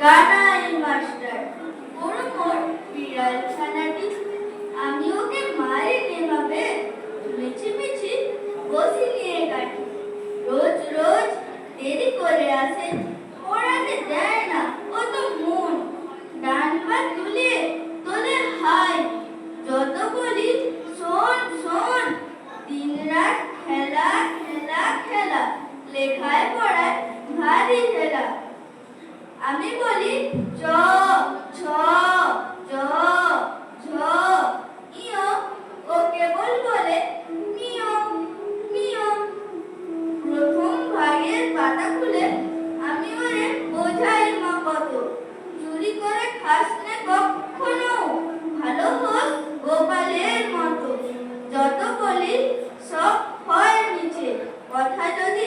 Kanai master বড় মোর বিড়াল ছানাটি, আমি ওকে মারিনি ভাবে মিছি মিছি বসি নিয়ে কাটি। রোজ রোজ দেরি করে আসে, পড়াতে দেয় না ও তো মন, ডান পা তুলে তোলে হাই, যত বলি শোন শোন, দিন রাত খেলা খেলা খেলা, লেখায় পড়ায় ভারী হেলা। আমি বলি চ ছ জ ঝ ইয়, ও কেবল বলে মিয় মিয়। প্রথম ভাগের পাতা খুলে আমি ওরে বোঝাই মা কত, চুরি করে খাস নে কখনো, ভালো হোস গোপালের মতো। যত বলি সব হয় নিচে, কথা যদি